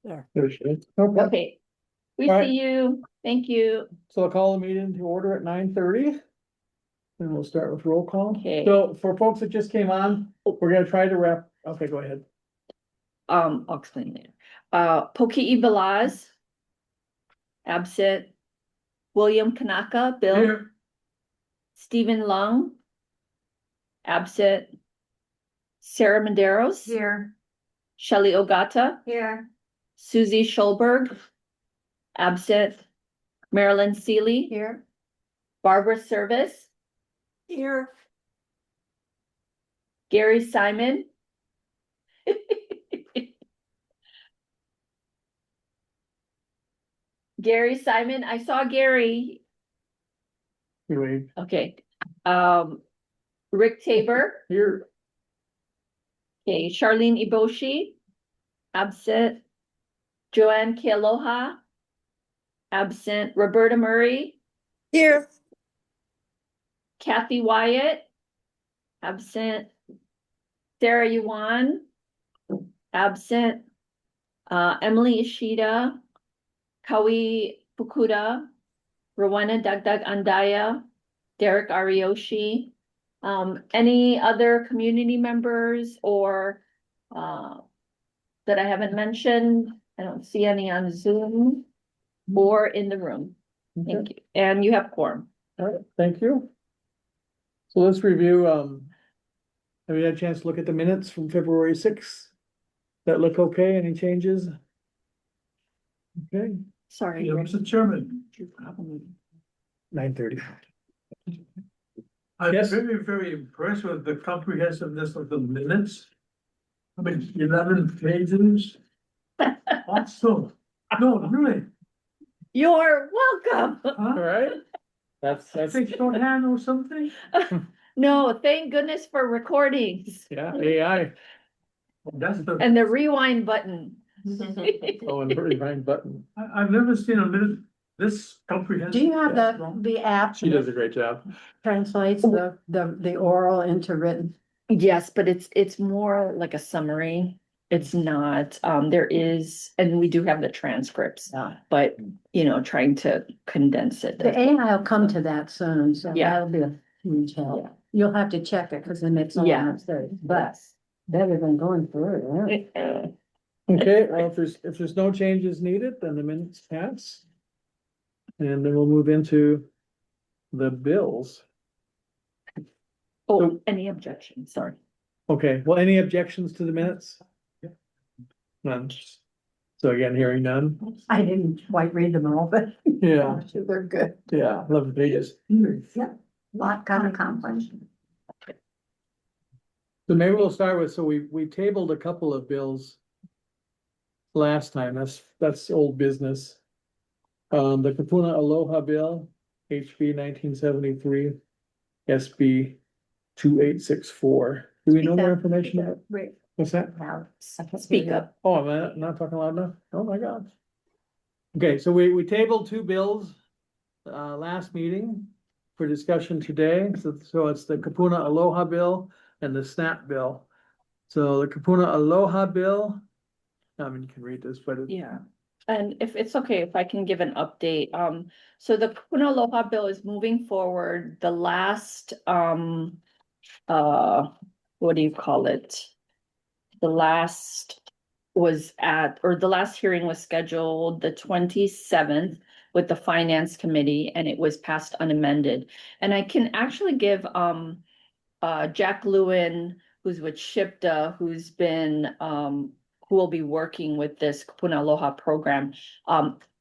There. There she is. Okay, Okay. We All right. see you. Thank you. so I'll call the meeting to order at 9:30. And we'll start with roll call. Okay. So for folks that just came on, we're gonna try to wrap, okay, go ahead. I'll explain later. Poki'i Velaz. Absent. William Kanaka, Bill. Here. Stephen Lung. Absent. Sarah Maderos. Here. Shelley Ogata. Here. Susie Schulberg. Absent. Marilyn Seeley. Here. Barbara Service. Here. Gary Simon. Gary Simon, I saw Gary. You wave. Okay. Rick Tabor. Here. Okay, Charlene Iboshi. Absent. Joanne Kealoha. Absent. Roberta Murray. Here. Kathy Wyatt. Absent. Sarah Yuan. Absent. Emily Ishida. Kawi Fukuda. Rowena Dagdag Andaya. Derek Ariyoshi. Any other community members or that I haven't mentioned? I don't see any on Zoom or in the room. Thank you. And you have quorum. All right, thank you. So let's review, have you had a chance to look at the minutes from February 6th? That look okay? Any changes? Okay, Sorry. Yeah, Rick. Mr. Chairman, 9:30. I'm Yes. very, very impressed with the comprehensiveness of the minutes. I mean, 11 pages. Awesome. No, really, You're welcome. All huh? right, I that's, think shorthand or something. No, thank goodness for recordings yeah, AI. That's the, and the rewind button. Oh, and the rewind button. I've never seen a minute this comprehensive. Do you have the app She does a great job. translates the oral into written? Yes, but it's more like a summary. It's not, there is, and we do have the transcripts, Yeah. but trying to condense it. The AI will come to that soon, so Yeah. that'll be a huge Yeah. help. You'll have to check it because it makes a lot Yeah. of sense, but better than going through it. Yes. Okay, well, if there's no changes needed, then the minutes pass. And then we'll move into the bills. Oh, any objections? Sorry. Okay, well, any objections to the minutes? None. So again, hearing none. I didn't quite read them all, but Yeah, they're good. yeah, 11 pages. Yeah, lot got accomplished. So maybe we'll start with, so we tabled a couple of bills last time. That's old business. The Kapuna Aloha Bill, HB 1973, SB 2864. Do we know more information about it? Wait, What's that? now, Speak up. Oh, am I not talking loud enough? Oh, my God. Okay, so we tabled two bills last meeting for discussion today. So it's the Kapuna Aloha Bill and the SNAP bill. So the Kapuna Aloha Bill, I mean, you can read this, but Yeah, and if it's okay, if I can give an update, so the Kuna Aloha bill is moving forward. The last, what do you call it? The last the last hearing was scheduled the 27th with the finance committee, and it was passed unamended. And I can actually give, Jack Lewin, who's with SHPTA, who's been, who will be working with this Kapuna Aloha program,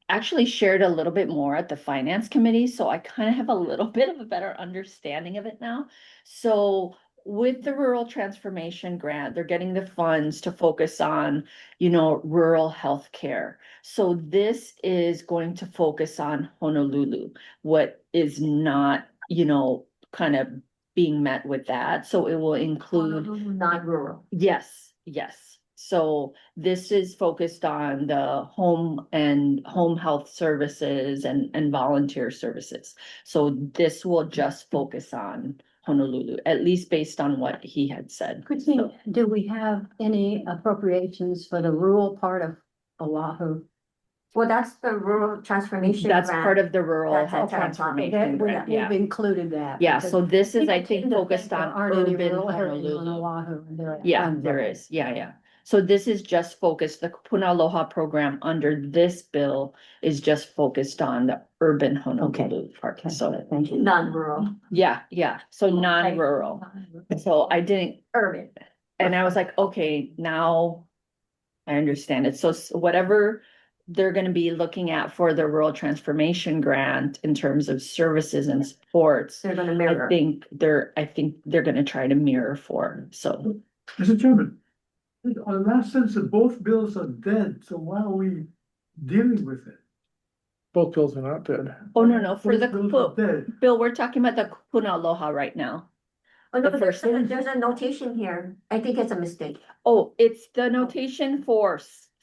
actually shared a little bit more at the finance committee. So I kind of have a little bit of a better understanding of it now. So with the rural transformation grant, they're getting the funds to focus on, rural healthcare. So this is going to focus on Honolulu, what is not, kind of being met with that. So it will include. non-rural. Yes, yes. So this is focused on the home health services and volunteer services. So this will just focus on Honolulu, at least based on what he had said. Do we have any appropriations for the rural part of Oahu. Well, that's the rural transformation. That's grant. part of the rural That's health what I'm talking transformation about. grant, We've yeah. included that. Yeah, because so this is, I people think, tend to focused there on aren't any urban rural areas on Honolulu. Oahu, and there are Yeah, tons of there them. is, yeah. So this is just focused, the Kupuna Aloha program under this bill is just focused on the urban Honolulu part, Okay, so, thank you. Non-rural. yeah, so non-rural. So I didn't, Urban. and I was like, okay, now I understand it. So whatever they're gonna be looking at for the rural transformation grant in terms of services and supports, They're gonna I mirror. think they're gonna try to mirror for, so. Mr. Chairman, on that sense that both bills are dead, so why are we dealing with it? Both bills are not dead. Oh, no, for the, Both bills are dead. Bill, we're talking about the Kupuna Aloha right now. Oh, no, the first one. there's a notation here. I think it's a mistake. Oh, it's the notation for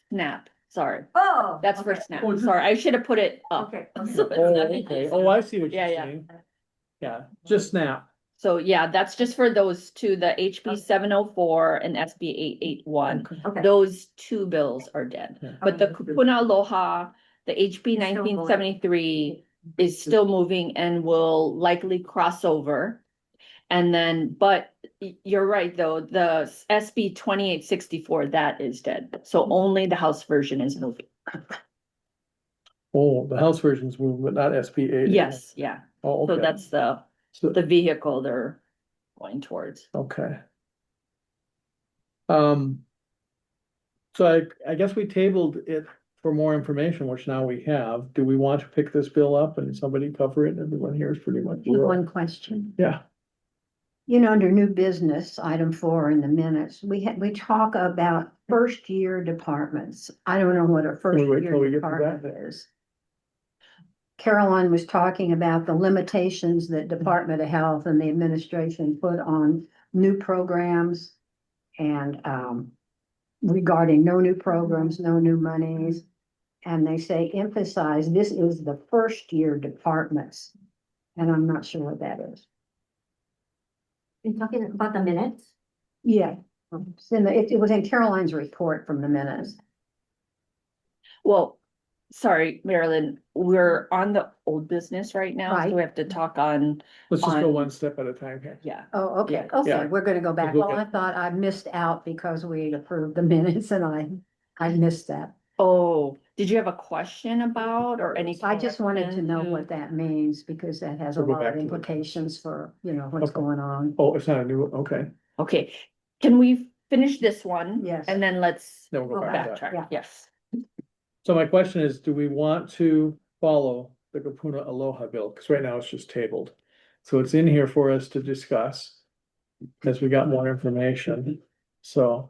SNAP, sorry. Oh. That's for okay. SNAP, Oh, just- sorry, I should have put it up. Okay. So okay. it's Oh, not- okay. Oh, I see what you're Yeah. saying. Yeah, just snap. So yeah, that's just for those two, the HB 704 and SB 881. Okay. Those two bills are dead. Yeah. But the Okay. Kupuna Aloha, the HB It's still going. 1973 is still moving and will likely cross over. And then, but you're right, though, the SB 2864, that is dead. So only the House version is moving. Oh, the House version's moving, but not SB 8. Yes, yeah. Oh, So okay. that's So- the vehicle they're going towards. Okay. So I guess we tabled it for more information, which now we have. Do we want to pick this bill up and somebody cover it? Everyone here is pretty much. One question. Yeah, You know, under new business, item 4 in the minutes, we talk about first year departments. I don't know what a first Can we wait till we year get to that? department is. Caroline was talking about the limitations that Department of Health and the administration put on new programs. And regarding no new programs, no new monies. And they say emphasize, this is the first year departments. And I'm not sure what that is. You're talking about the minutes? Yeah, it was in Caroline's report from the minutes. Well, sorry, Marilyn, we're on the old business right now, Right. so we have to talk on, let's just go On- one step at a time here. yeah. Oh, okay, Yeah. Yeah. okay, we're gonna go back. Look Well, I at- thought I missed out because we approved the minutes and I missed that. Oh, did you have a question about or any? I just wanted to know correction? what that means because that has a So go lot back of to the- implications for, you know, what's Okay. going on. Oh, it's not a new, okay. Okay, can we finish this one? Yes. And then let's Then we'll go Go back to that. backtrack, yes. So my question is, do we want to follow the Kapuna Aloha bill? Because right now it's just tabled. So it's in here for us to discuss as we got more information. So,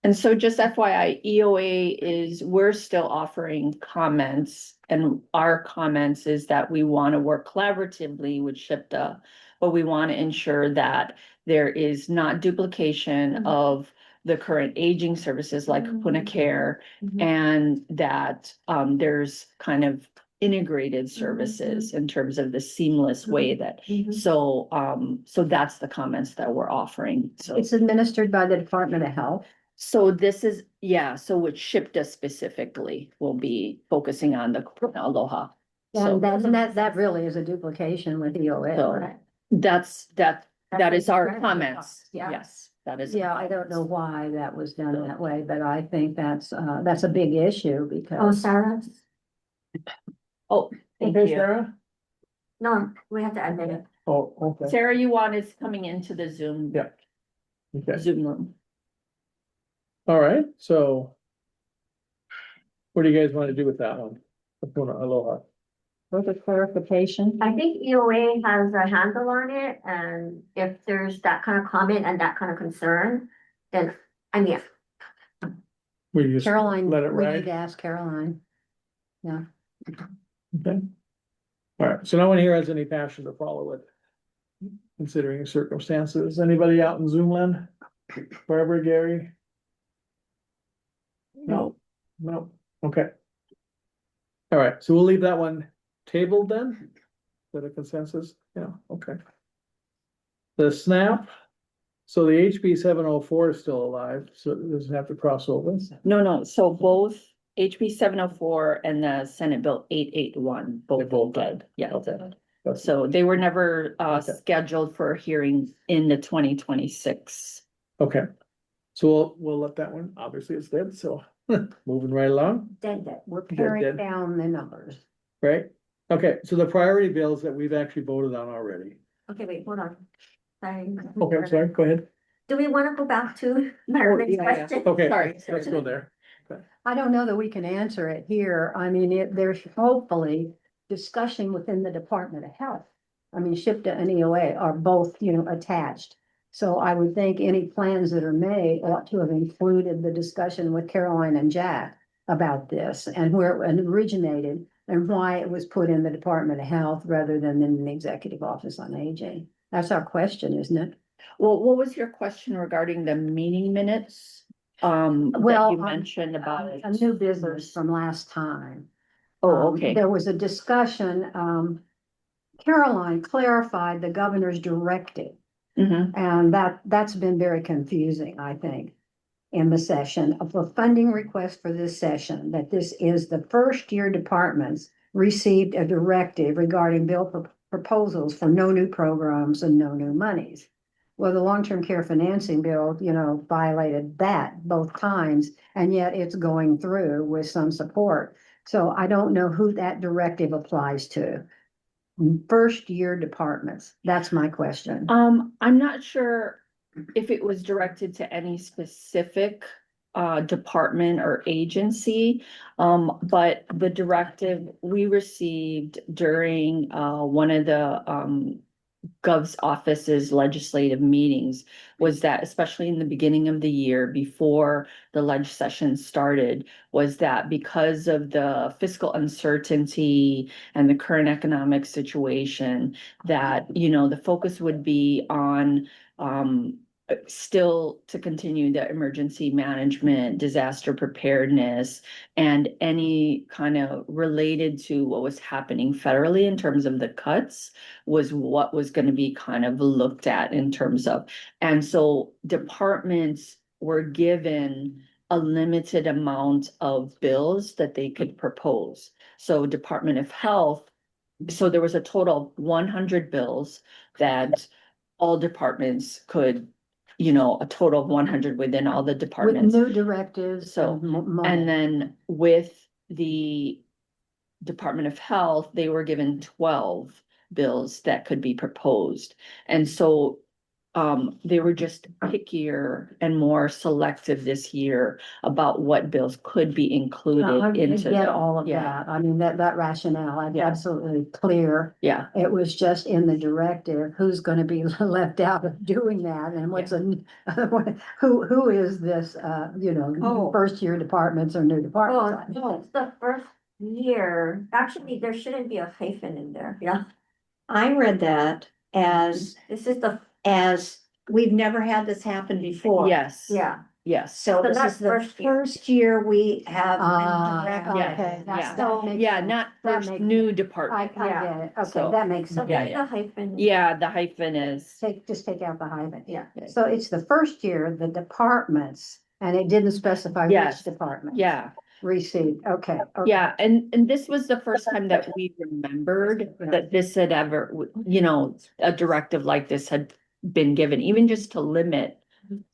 And so just FYI, EOA is, we're still offering comments. And our comments is that we want to work collaboratively with SHPTA, but we want to ensure that there is not duplication of the current aging services like Kapuna Care, and that there's kind of integrated services in terms of the seamless way that, so that's the comments that we're offering, so. It's administered by the Department of Health. So this is, yeah, so with SHPTA specifically, will be focusing on the Aloha. So And that really is a duplication with EOA, So- right? that is our That's right. comments, Yeah. yes, that is. Yeah, I don't know why that was done that way, but I think that's a big issue Oh, because. Sarah? Oh, thank okay, you. Sarah? No, we have to admit it. Oh, okay. Sarah, you want is coming into the Zoom. Yeah. Okay, Zoom room. all right, so. What do you guys want to do with that one? Kapuna Aloha. With a clarification. I think EOA has a handle on it, and if there's that kind of comment and that kind of concern, then, I mean, We just Caroline, let it we need ride. to ask Caroline. Yeah. Okay. All right, so no one here has any passion to follow it. Considering circumstances, anybody out in Zoom land? Barbara, Gary? No, okay. All right, so we'll leave that one tabled then? Is that a consensus? Yeah, okay. The SNAP, so the HB 704 is still alive, so it doesn't have to cross over. No, so both HB 704 and the Senate Bill 881, They both both did, yeah. Okay. That's- So they were never Okay. scheduled for a hearing in the 2026. Okay, so we'll let that one, obviously it's dead, so moving right along, Dead. We're Dead. paring down the numbers. right? Okay, so the priority bills that we've actually voted on already. Okay, wait, hold on. Sorry. Okay, I'm sorry, go ahead. Do we wanna go back to Marilyn's yeah, yeah. question? Okay, Sorry. let's go there. I don't know that we can answer it here. I mean, there's hopefully discussion within the Department of Health. I mean, SHPTA and EOA are both, attached. So I would think any plans that are made ought to have included the discussion with Caroline and Jack about this and where it originated and why it was put in the Department of Health rather than in the Executive Office on Aging. That's our question, isn't it? Well, what was your question regarding the meeting minutes? Well, That you mentioned about. A new business from last time. Oh, okay. There was a discussion, Caroline clarified the governor's directive, Mhm. and that's been very confusing, I think, in the session of the funding request for this session, that this is the first year departments received a directive regarding proposals for no new programs and no new monies. Well, the long-term care financing bill, violated that both times, and yet it's going through with some support. So I don't know who that directive applies to. First year departments, that's my question. I'm not sure if it was directed to any specific department or agency. But the directive we received during one of the Gov's office's legislative meetings was that, especially in the beginning of the year, before the ledge session started, was that because of the fiscal uncertainty and the current economic situation, that, the focus would be on still to continue the emergency management, disaster preparedness, and any kind of related to what was happening federally in terms of the cuts was what was going to be kind of looked at in terms of. And so departments were given a limited amount of bills that they could propose. So Department of Health, so there was a total of 100 bills that all departments could, a total of 100 within all the With departments. new directives. So, and then with the Department of Health, they were given 12 bills that could be proposed. And so they were just pickier and more selective this year about what bills could be included I into. get all of Yeah. that. I mean, that rationale, I'm Yeah. absolutely clear. Yeah, It was just in the directive, who's gonna be left out of doing that and who is this, Oh. first year departments or new Oh, departments? no, it's the first year. Actually, there shouldn't be a hyphen in there, yeah. I read that as, This is the, we've never had this happen before. yes. yeah. Yes. So So this that's is the first year. first year we have. Okay, Yeah. that makes Yeah, sense. not That first makes- new I department. get it. Okay, So- that makes So sense. Yeah, there's a hyphen. Yeah, the hyphen is, Just take out the hyphen. Yeah. So it's the first year, the departments, and it didn't specify Yes. which department. yeah. Received, okay. Yeah, and this was the first time that we remembered that this had ever, a directive like this had been given, even just to limit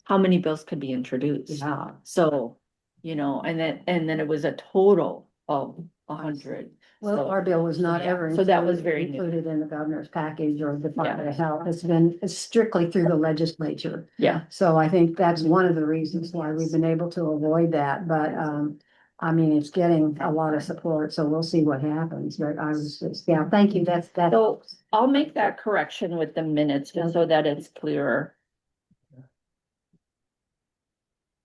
how many bills could be introduced. Yeah. So, and then it was a total of 100. Well, So, our bill was not yeah, ever. so that was very new. Included in the governor's package or Department of Health. It's strictly through the legislature. Yeah, So I think that's one of the reasons why we've been able to avoid that, but, I mean, it's getting a lot of support, so we'll see what happens, but I was just, yeah, thank you, that. so I'll make that correction with the minutes just so that it's clearer.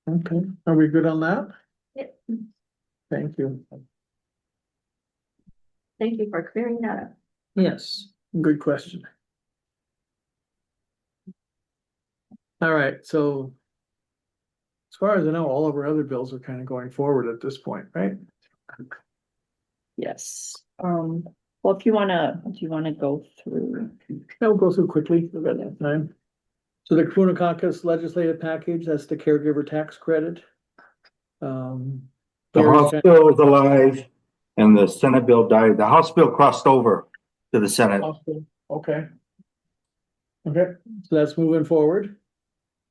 Okay, are we good on that? Yep. Thank you. Thank you for clearing that up. Yes, good question. All right, so as far as I know, all of our other bills are kind of going forward at this point, right? Yes. Well, do you wanna go through? I'll go through quickly, we've got enough time. So the Kapuna Caucus legislative package, that's the caregiver tax credit. The Gary's House kind- bill is alive and the Senate bill died. The House bill crossed over to the Senate. Okay. Okay, so that's moving forward.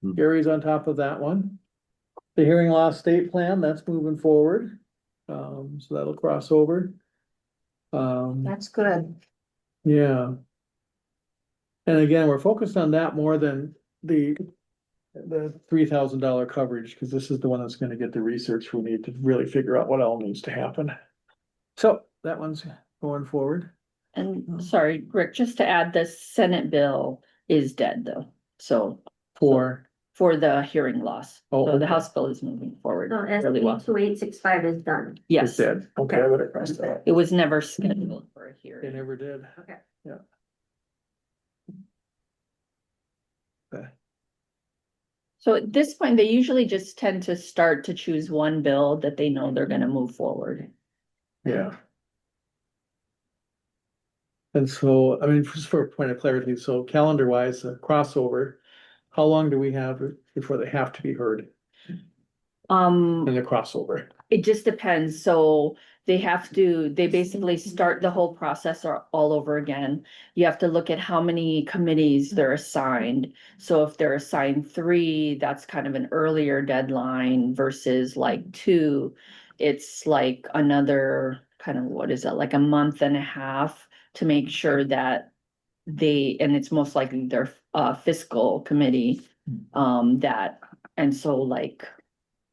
Hmm. Gary's on top of that one. The hearing loss state plan, that's moving forward. So that'll cross over. That's good. Yeah. And again, we're focused on that more than the $3,000 coverage, because this is the one that's gonna get the research we need to really figure out what all needs to happen. So that one's going forward. And sorry, Rick, just to add, the Senate bill is dead though, so For, for the hearing loss. Oh, So the okay. House bill is moving forward So really well. SB 2865 is done. it's Yes, dead. Okay, I better cross that. it was never scheduled for a They hearing. never did. Okay. Yeah. Okay. So at this point, they usually just tend to start to choose one bill that they know they're gonna move forward. Yeah. And so, I mean, just for a point of clarity, so calendar wise, crossover, how long do we have before they have to be heard in the crossover? It just depends, so they basically start the whole process all over again. You have to look at how many committees they're assigned. So if they're assigned 3, that's kind of an earlier deadline versus like 2. It's like another kind of, what is that, like a month and a half to make sure that and it's most likely their fiscal committee, and so like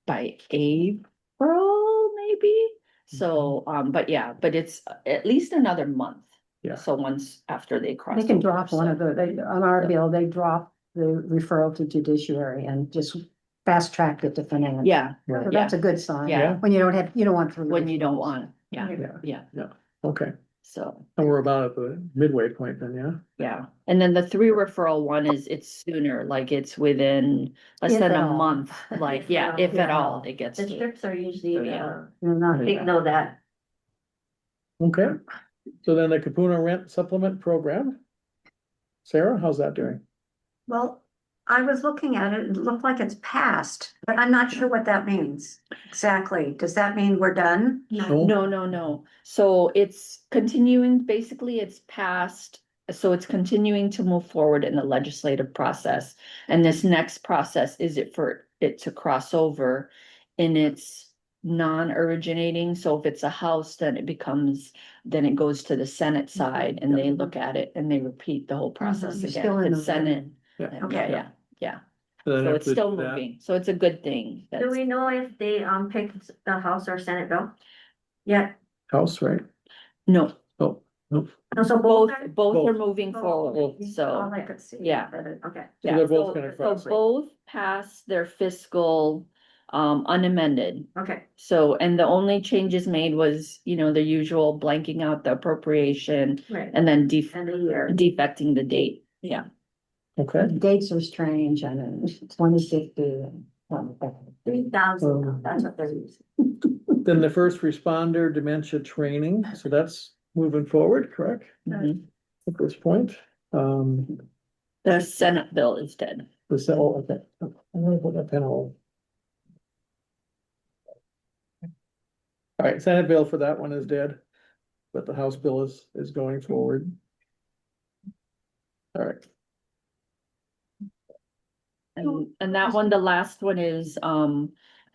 by April, maybe. So, but yeah, but it's at least another month. Yeah. So once after they cross. They can over, drop one so- of on our Yeah. bill, they drop the referral to judiciary and just fast tracked it to finance. Yeah, So Right. that's a good sign. Yeah. When you don't want. three when you don't referrals. want, yeah, Yeah. yeah, Okay, so, and we're about at the midway point then, yeah? yeah. And then the 3 referral one it's sooner, like it's within less If than at a all. month, like, If yeah, at all, if at yeah. all, it gets. to- Districts are usually, So, yeah. You're not- they know that. Okay, so then the Capuna Rent Supplement Program. Sarah, how's that doing? Well, I was looking at it, it looked like it's passed, but I'm not sure what that means exactly. Does that mean we're done? No. So it's continuing, basically it's passed, so it's continuing to move forward in the legislative process. And this next process is for it to cross over and it's non-originating. So if it's a house, then it goes to the Senate side and they look at it and they repeat the whole process You're again. still If in it's the Senate. running. Yeah. Yeah. then So it's after still that- moving. So it's a good thing. Do That's, we know if they picked the House or Senate bill? Yeah, House, right? no, Oh, no, so both are- both are Both. moving forward, All so. I could see. yeah. Okay. So Yeah, they're both so, gonna so cross, right? both pass their fiscal, unamended. Okay, So, and the only changes made was, the usual blanking out the appropriation right, and then and a year. defecting the date, yeah. okay, The dates are strange and it's 2050 and. 3,000, that's what they're using. then the first responder dementia training, so that's moving forward, correct? Mhm. At this point, The Senate bill is dead. okay. I'm gonna put that pen away. All right, Senate bill for that one is dead, but the House bill is going forward. All right, And that one, the last one is,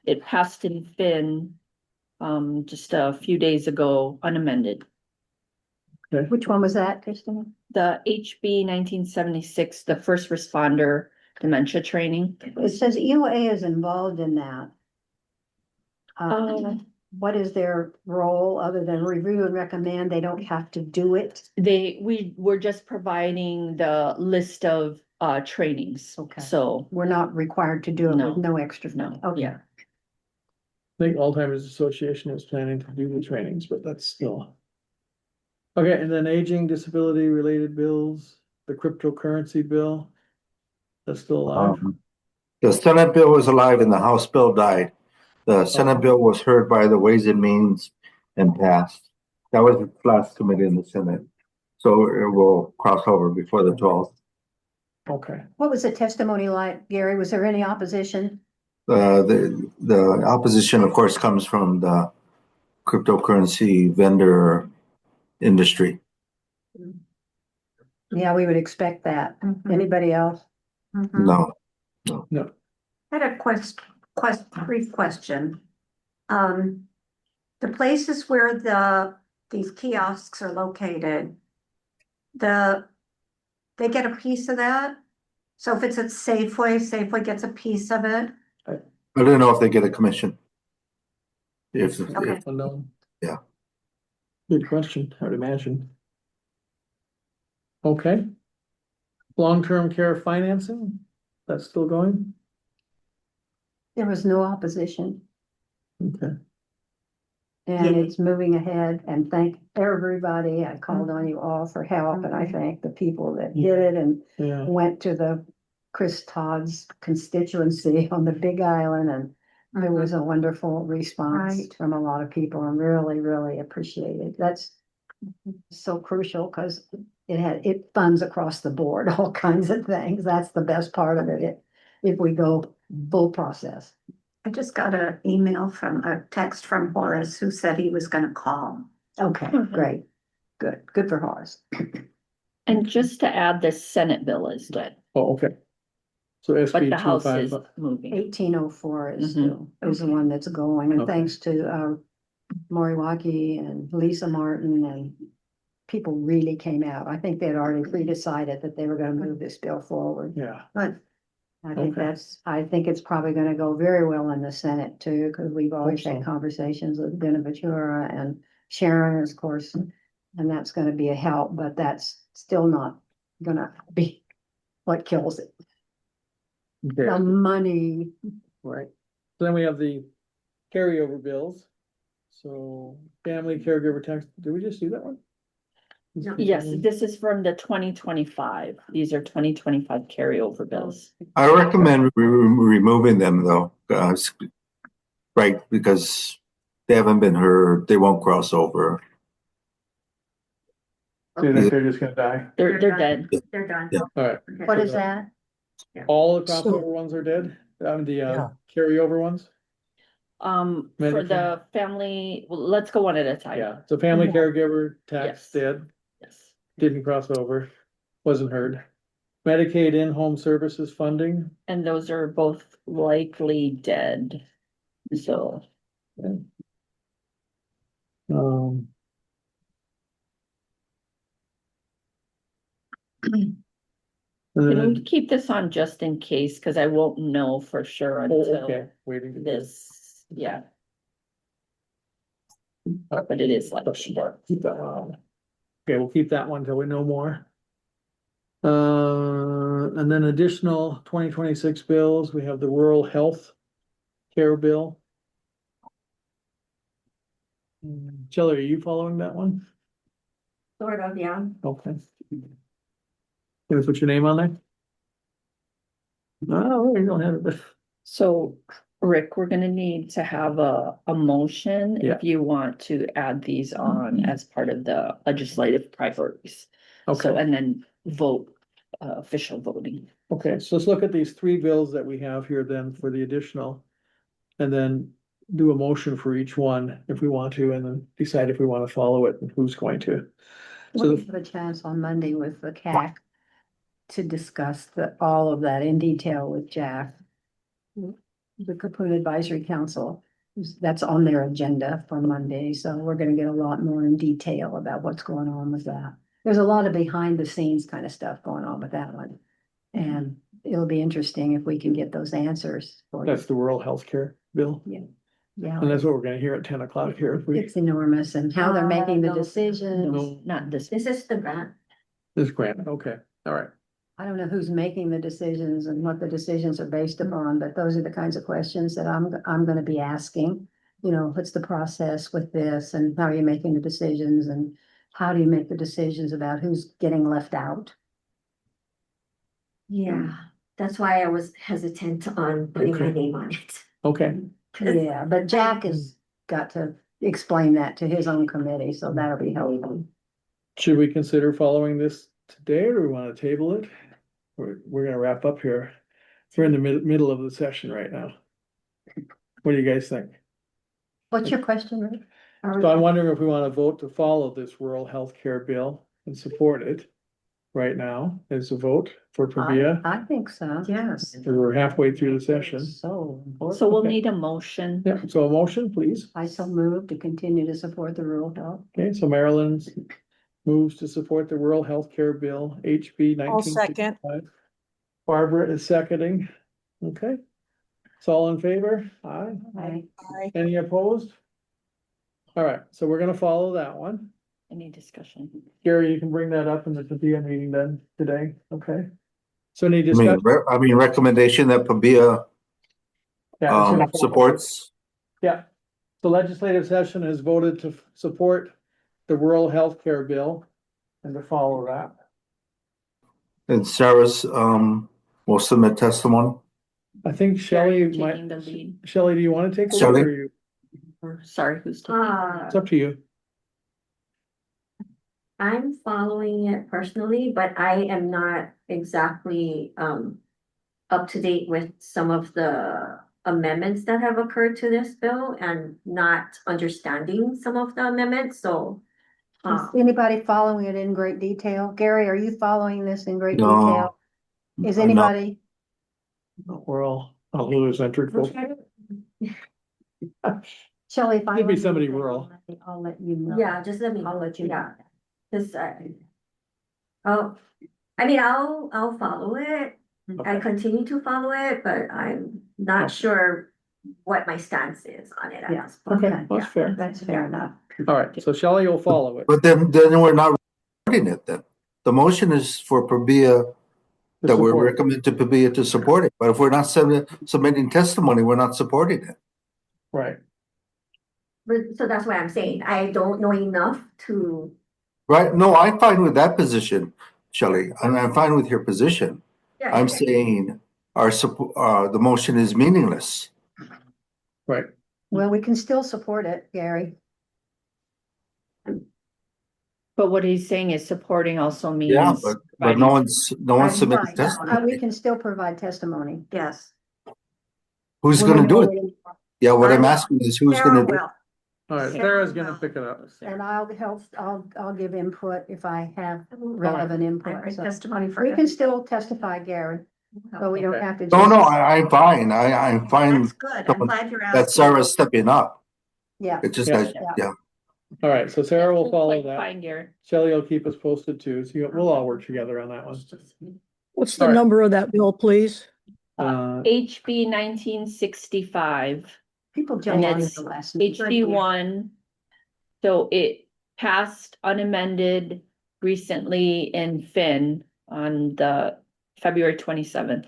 it passed in Fin, just a few days ago, unamended. Which one was that, Christina? The HB 1976, the first responder dementia training. It says EOA is involved in that. What is their role other than review and recommend? They don't have to do it. We were just providing the list of trainings. Okay. So, We're not required to do it No. with no extra. no, money. Okay. yeah, I think Alzheimer's Association is planning to do the trainings, but that's still. Okay, and then aging disability related bills, the cryptocurrency bill. That's still alive. The Senate bill was alive and the House bill died. The Senate bill was heard by the Ways and Means and passed. That was the last committee in the Senate. So it will cross over before the 12th. Okay, What was the testimony like, Gary? Was there any opposition? The opposition, of course, comes from the cryptocurrency vendor industry. Yeah, we would expect that. Mhm. Anybody else? Mhm. No, No, I had a brief question. The places where these kiosks are located, they get a piece of that? So if it's at Safeway, Safeway gets a piece of it? I don't know if they get a commission. If, Okay. unknown. Yeah. Good question, I would imagine. Okay. Long-term care financing, that's still going? There was no opposition Okay. and Yeah. it's moving ahead and thank everybody. I called on you all for help and I thank the people that did it and Yeah, went to the Chris Todd's constituency on the Big Island and there was a wonderful response Right. from a lot of people and really, really appreciated. That's so crucial because it funds across the board, all kinds of things. That's the best part of it. If we go full process. I just got a text from Horace who said he was gonna call. Okay, great. Good for Horace. And just to add, the Senate bill is dead, oh, okay. So but SB the House is 25, moving. 1804 is Mhm. still, is the one that's going, and Okay. thanks to Moriwaki and Lisa Martin and people really came out. I think they'd already pre-decided that they were gonna move this bill forward. yeah, But Okay. I think it's probably gonna go very well in the Senate too, because we've always Hope had so. conversations with Benaventura and Sharon, of course. And that's gonna be a help, but that's still not gonna be what kills it. The okay, money, right. Then we have the carryover bills. So family caregiver tax, did we just do that one? Yes, this is from the 2025. These are 2025 carryover bills. I recommend removing them though, right, because they haven't been heard, they won't cross over. Do you think they're just gonna die? They're dead. They're done. Yeah. All right, Okay. what is that? all the crossover ones are dead, the carryover ones? For the family, well, let's go one at a time. Yeah, so family caregiver tax Yes. dead, Yes. didn't cross over, wasn't heard. Medicaid in-home services funding, And those are both likely dead. So, um. And can we then, keep this on just in case, because I won't know for sure oh, until okay, waiting. to- this, yeah. But it is like. Keep that one on. Okay, we'll keep that one till we know more. And then additional 2026 bills, we have the rural health care bill. Shelley, are you following that one? Sort of, yeah. Okay. Can we put your name on there? No, you don't have it. So, Rick, we're gonna need to have a motion Yeah. if you want to add these on as part of the legislative priorities. So, Okay, and then vote, official voting. okay, so let's look at these three bills that we have here then for the additional. And then do a motion for each one if we want to, and then decide if we want to follow it and who's going to. So We'll the- have a chance on Monday with the CAC to discuss all of that in detail with Jack. The Caput Advisory Council, that's on their agenda for Monday, so we're gonna get a lot more in detail about what's going on with that. There's a lot of behind the scenes kind of stuff going on with that one. And it'll be interesting if we can get those answers for you. That's the rural healthcare bill, and Yeah, that's what we're gonna hear at 10 o'clock here. If we, it's enormous and how they're making the No. decisions. no, Not this. This is the grant. this grant, okay, all right. I don't know who's making the decisions and what the decisions are based upon, but those are the kinds of questions that I'm gonna be asking. You know, what's the process with this and how are you making the decisions and how do you make the decisions about who's getting left out? Yeah, that's why I was hesitant on putting my Okay. name on it. Okay, Yeah, but Jack has got to explain that to his own committee, so that'll be helpful. should we consider following this today, or do we want to table it? We're gonna wrap up here. We're in the middle of the session right now. What do you guys think? What's your question, Rick? So I'm wondering if we want to vote to follow this rural healthcare bill and support it right now as a vote for PABEA. I think so. Yes. We're halfway through the session. So important. So we'll Okay. need a motion. Yeah, so a motion, please. I so move to continue to support the rural health. Okay, so Marilyn moves to support the rural healthcare bill, HB I'll 1965. Barbara is seconding. Okay. So all in favor? Aye. I, Aye. Any opposed? All right, so we're gonna follow that one. Any discussion? Gary, you can bring that up in the PABEA meeting then today, okay? So any I mean, discussion? recommendation that PABEA, Yeah, it's gonna follow. supports. Yeah, the legislative session has voted to support the rural healthcare bill and to follow that. And Sarah's, will submit testimony. I think Sherry, you're Shelley might, taking the lead. Shelley, do you want to take a Shelley? look or you? Or, sorry, who's taking? It's up to you. I'm following it personally, but I am not exactly up to date with some of the amendments that have occurred to this bill and not understanding some of the amendments, so. is anybody following it in great detail? Gary, are you following this in great No. detail? Is No. anybody? We're all Lewis-centric folks. Shelley, if I. Could be learn somebody anything, rural. I'll let you know. Yeah, just let me. I'll let you know. Yeah, cause oh, I mean, I'll follow it. I Okay. continue to follow it, but I'm not sure what my stance is on it at Yeah. this point. Okay, that's fair. That's fair enough. All right, so Shelley will follow it. But then we're not supporting it then. The motion is for PABEA, that we Support. recommend to PABEA to support it. But if we're not submitting testimony, we're not supporting it. Right, But, so that's what I'm saying. I don't know enough to, Right? No, I'm fine with that position, Shelley. And I'm fine with your position. yeah, I'm saying the motion is meaningless. right. Well, we can still support it, Gary. But what he's saying is supporting also means. Yeah, but no one's submitted Right, testimony. we can still provide testimony. Yes. Who's When gonna we do know it? Yeah, what I I'm will. asking is who's Sarah gonna do it? will. All right, Sarah's gonna pick it up. And I'll help, I'll give input if I have relevant I input. write So testimony for. we can still testify, Gary, but we don't Okay. have to. No, no, just- I'm fine. I'm fine That's good. I'm glad you're that asking. Sarah's stepping up. Yeah, It's just Yeah. that, yeah. All right, so Sarah will follow Like, that. fine, Gary. Shelley will keep us posted too, so we'll all work together on that one. What's All the right. number of that bill, please? HB 1965, people jump on it's the last. minute. HB 1. So it passed unamended recently in Finn on the February 27th.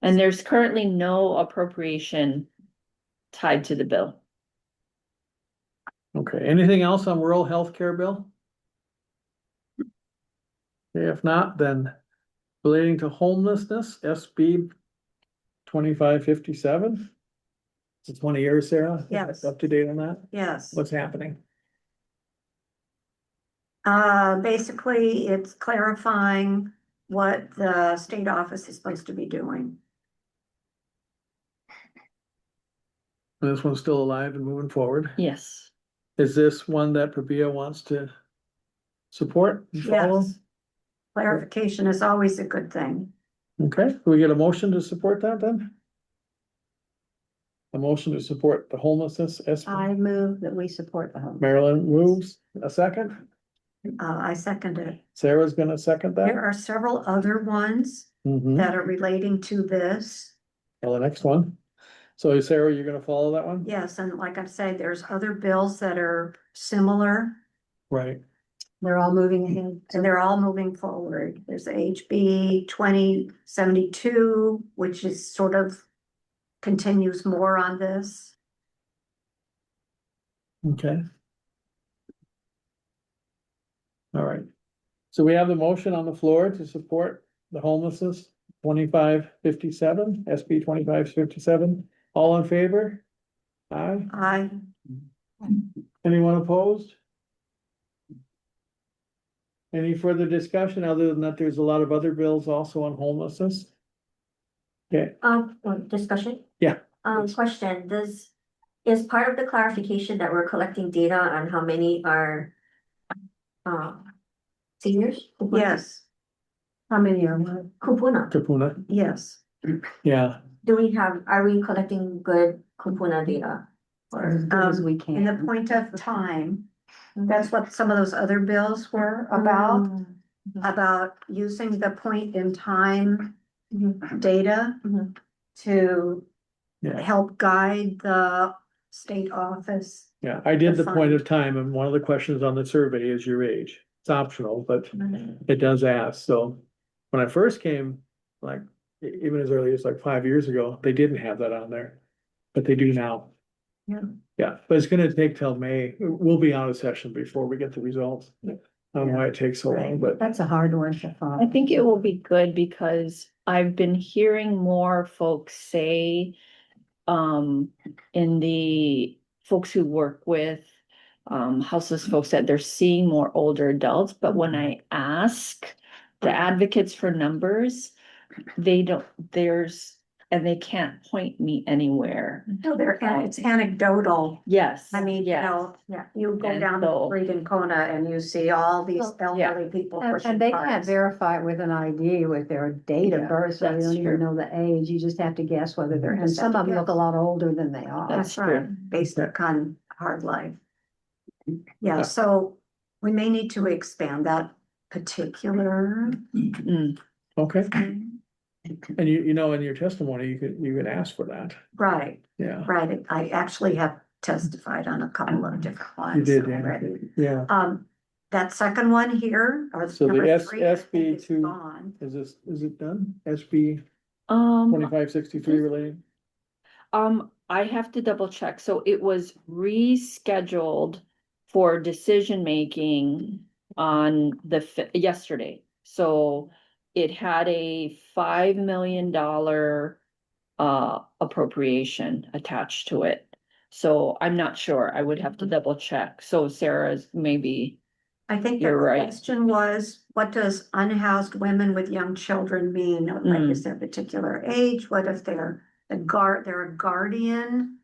And there's currently no appropriation tied to the bill. Okay, anything else on rural healthcare bill? Okay, if not, then relating to homelessness, SB 2557. It's 20 years, Sarah? Yes. Up to date on that? Yes. What's happening? Basically, it's clarifying what the state office is supposed to be doing. This one's still alive and moving forward. Yes. Is this one that PABEA wants to support and follow? Yes. Clarification is always a good thing. Okay, can we get a motion to support that then? A motion to support the homelessness, I move that we support the home. Marilyn moves, a second? I second it. Sarah's gonna second that? There are several other ones Mhm. that are relating to this. Well, the next one. So Sarah, you're gonna follow that one? Yes, and like I said, there's other bills that are similar Right, They're all moving ahead. and they're all moving forward. There's HB 2072, which is sort of continues more on this. okay. All right. So we have the motion on the floor to support the homelessness 2557, SB 2557. All in favor? Aye. Anyone opposed? Any further discussion other than that there's a lot of other bills also on homelessness? Okay, Discussion? Yeah. Question, is part of the clarification that we're collecting data on how many are seniors? Yes, How many are what? Kupuna, Kapuna, yes. yeah, are we collecting good Kupuna data? As good as we In the can. point of time, that's what some of those other bills were about, about using the point in time data Mhm. to yeah, help guide the state office. yeah. I did the point of Defined. time, and one of the questions on the survey is your age. It's optional, but it does ask, so. When I first came, like, even as early as like 5 years ago, they didn't have that on there, but they do now. Yeah. Yeah, but it's gonna take till May. We'll be out of session before we get the results. I don't know why it takes so long, but That's a hard one to I find. think it will be good because I've been hearing more folks say, in the folks who work with houseless folks that they're seeing more older adults, but when I ask the advocates for numbers, they don't, and they can't point me anywhere. No, it's anecdotal. Yes. I mean, you yes. know, you go And down the so- street in Kona and you see all these elderly people pushing And they can't carts. verify it with an ID with their date of Yeah, birth, so they that's don't even true. know the age. You just have to guess whether they're, and Just have some to of them look a guess. lot older than they are. That's That's right, true. based on hard life. Yeah, Uh, so we may need to expand that particular Mm, okay. thing. And you know, in your testimony, you can ask for that. Right, Yeah, right. I actually have testified on a couple of different you ones did, yeah. already. Yeah. That second one here, or So the number S- 3, I think is SB2 gone. Is it done? SB Um, 2563 related? I have to double check. So it was rescheduled for decision making on yesterday. So it had a $5 million appropriation attached to it. So I'm not sure. I would have to double check. So Sarah's maybe, I think the You're right. question was, what does unhoused women with young children mean? Like, is there a particular age? What if they're they're a guardian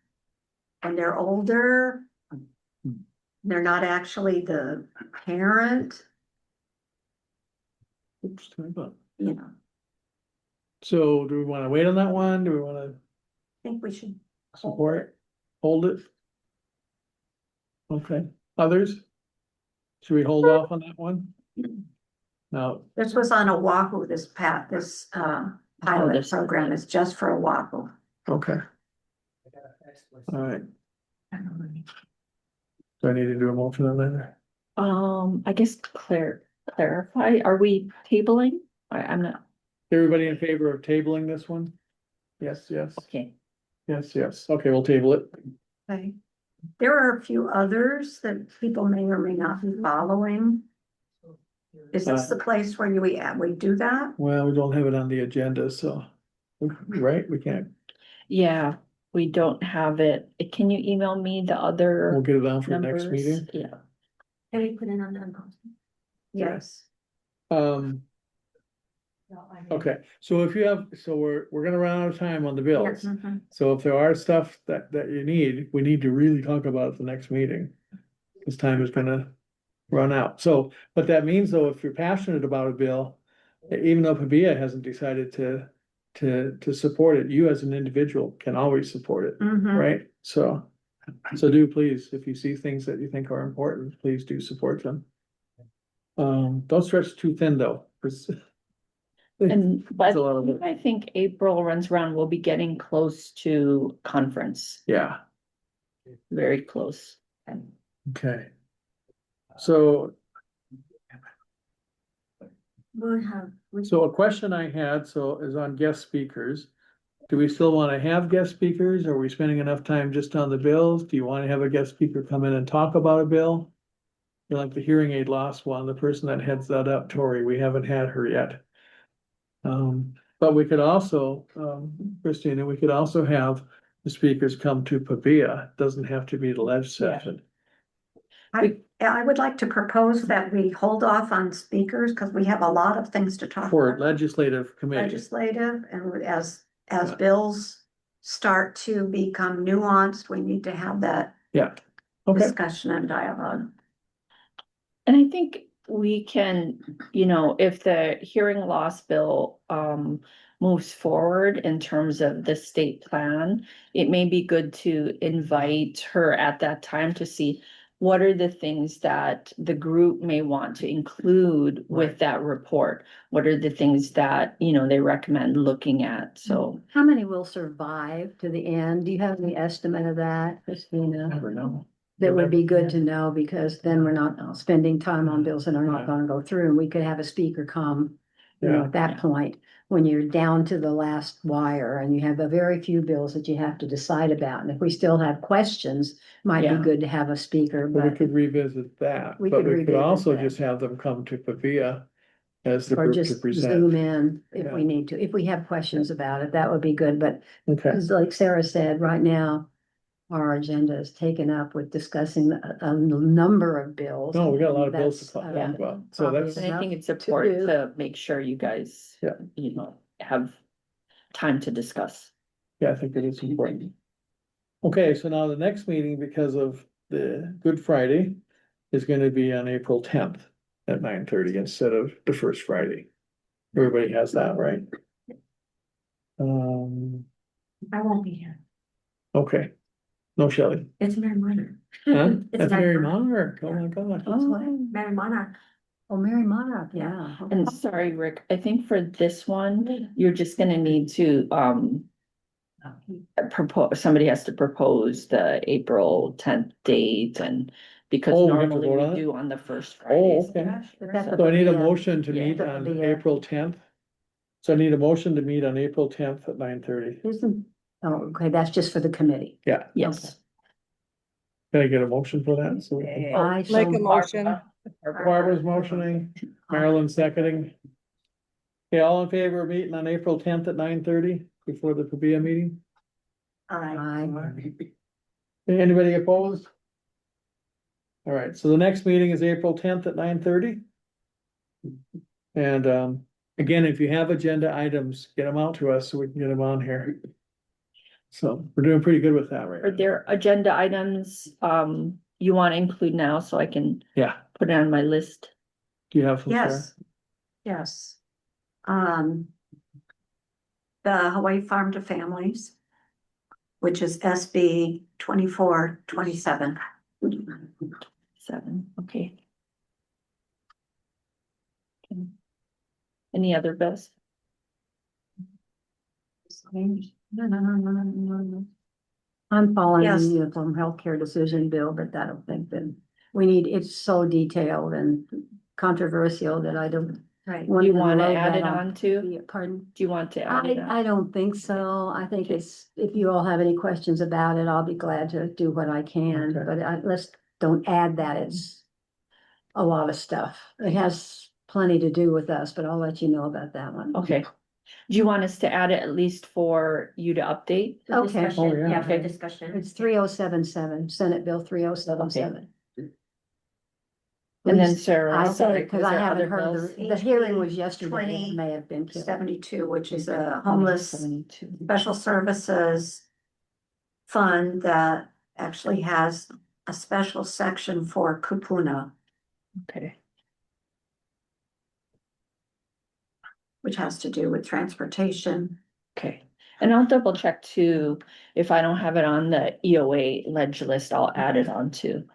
and they're older? They're not actually the parent, Oops, sorry about- you know, So do we want to wait on that one? Do we want to I think we should. support? Hold it? Okay, others? Should we hold off on that one? No, This was on Oahu, this pilot this- program is just for Oahu. okay, all right. Do I need to do a motion on that? I guess clarify, are we tabling? I'm not, Everybody in favor of tabling this one? Yes, yes, okay. yes, yes. Okay, we'll table it. Okay. There are a few others that people may or may not be following. Is this the place where we do that? Well, we don't have it on the agenda, so, right, we can't, Yeah, we don't have it. Can you email me the we'll other get it on for the next numbers? meeting. Yeah. Can we put it on the? Yes. Um, okay, so if you have, so we're gonna run out of time on the bills. Mhm. So if there are stuff that you need, we need to really talk about at the next meeting. This time is gonna run out. So, what that means though, if you're passionate about a bill, even though PABEA hasn't decided to support it, you as an individual can always support it, Mhm. right? So do please, if you see things that you think are important, please do support them. Don't stretch too thin though. 'Cause And by It's a lot of the it. time I think April runs around, we'll be getting close to conference, Yeah, very close. okay. So a question I had, is on guest speakers. Do we still want to have guest speakers? Are we spending enough time just on the bills? Do you want to have a guest speaker come in and talk about a bill? You're like the hearing aid loss one, the person that heads that up, Tori, we haven't had her yet. But we could also, Christina, we could also have the speakers come to PABEA. Doesn't have to be the ledge session. I would like to propose that we hold off on speakers because we have a lot of things to talk For about. legislative committee. Legislative and as as Yeah. bills start to become nuanced, we need to have that Yeah, okay, discussion and dialogue. And I think we can, you know, if the hearing loss bill moves forward in terms of the state plan, it may be good to invite her at that time to see what are the things that the group may want to include with Right. that report? What are the things that, you know, they recommend looking at? So, How many will survive to the end? Do you have any estimate of that, Christina? never know. That would be good to know, because then we're not spending time on bills that are not gonna go through, and we could have a speaker come. You know, Yeah. at that Yeah. point, when you're down to the last wire and you have a very few bills that you have to decide about, and if we still have questions, might be Yeah. good to have a speaker, But we but. could revisit that, We but could we could revisit also that. just have them come to PABEA as the Or group to just present. zoom in if we Yeah. need to, if we have questions about it, that would be good, but Okay, because like Sarah said, right now. Our agenda is taken up with discussing a number of bills. no, we got a lot of bills to That's, talk Yeah. about, so probably that's, and I think it's enough to important do. to make sure you guys, Yeah. you know, have time to discuss. yeah, I think it is important. Okay, so now the next meeting, because of the Good Friday, is gonna be on April 10th at 9:30 instead of the first Friday. Everybody has that, right? I won't be here. Okay, no Shelley, It's Mary Monarch. huh? It's That's Mary Monarch, oh my God. Oh, Mary Monarch. oh, Mary Monarch, yeah. And sorry, Rick, I think for this one, you're just gonna need to, propose, somebody has to propose the April 10th date and because Oh, we have to normally vote we on it? do on the first Oh, Fridays. okay. But that's So So I need a PABEA. motion to Yeah. meet The on PABEA. April 10th. So I need a motion to meet on April 10th at 9:30. Isn't, oh, okay, that's just for the committee. Yeah, Yes. can I get a motion for that? So we can- I Make so- a motion. Barbara's motioning, Marilyn seconding. Okay, all in favor of meeting on April 10th at 9:30 before the PABEA meeting? I, Anybody opposed? All right, so the next meeting is April 10th at 9:30. And again, if you have agenda items, get them out to us so we can get them on here. So we're doing pretty good with that right Are now. there agenda items, you wanna include now so I can Yeah, put it on my list? do you have some, Sarah? Yes, yes. The Hawaii Farm to Families, which is SB 2427. 7, okay. Any other bills? I'm following Yes. the uniform healthcare decision bill, but I don't think that we need, it's so detailed and controversial that I don't. Right. Do you to wanna load add that it on to? Pardon? Do you want to add it on? I don't think so. I think it's, if you all have any questions about it, I'll be glad to do what I can, Okay. but let's don't add that. It's a lot of stuff. It has plenty to do with us, but I'll let you know about that one. Okay. Do you want us to add it at least for you to update? The Okay. Oh, discussion, yeah. yeah, for Okay. discussion. It's 3077, Senate Bill 3077. And then Sarah, I sorry, said, because was I there haven't other heard, bills? the hearing was yesterday, it may have been. killed. 72, which is a homeless 72. special services fund that actually has a special section for kupuna, Okay, which has to do with transportation. okay. And I'll double check too, if I don't have it on the EOA ledge list, I'll add it on too.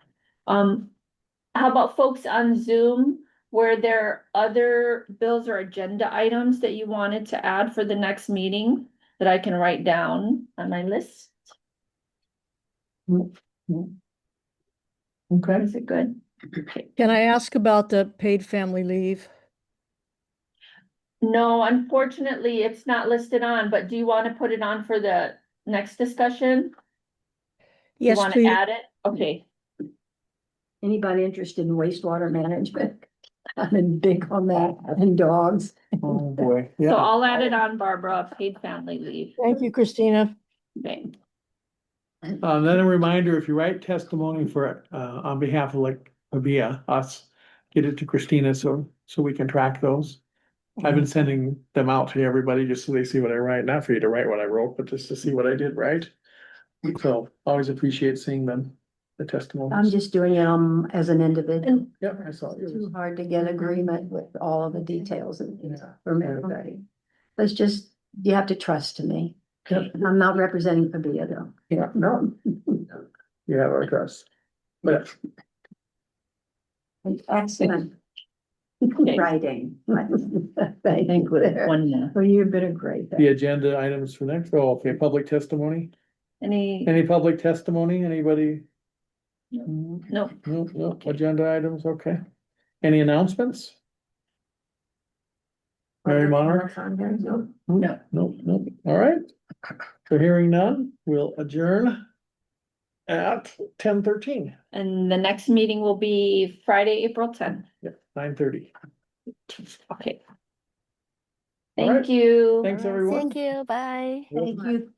How about folks on Zoom? Were there other bills or agenda items that you wanted to add for the next meeting that I can write down on my list? Okay, Is it good? Okay. Can I ask about the paid family leave? No, unfortunately, it's not listed on, but do you want to put it on for the next discussion? You Yes, want to please. add it? Okay, Anybody interested in wastewater management? I've been big on that, and dogs. oh boy, so yeah, I'll add it on, Barbara, paid family leave. Thank you, Christina. Okay, then a reminder, if you write testimony for on behalf of like PABEA, us, get it to Christina so we can track those. I've been sending them out to everybody just so they see what I write, not for you to write what I wrote, but just to see what I did right. So always appreciate seeing them, the I'm testimonies. just doing it as an individual. Yep, I saw It's yours. too hard to get agreement with all of the details and Yeah. from everybody. It's just, you have to trust me. Yep. I'm not representing PABEA though. Yeah, no. You have our trust. But Excellent Okay. writing. I Thank think you with there. one, Well, you've been a great. the agenda items for next, oh, okay, public testimony. any, Any public testimony, anybody? no, No, agenda items, okay. Any announcements? Mary Monarch? no. No, all right. So hearing none, we'll adjourn at 10:13. And the next meeting will be Friday, April 10th. Yep, 9:30. Okay. All right. Thank you. Thanks, everyone. Thank you, bye. Thank you.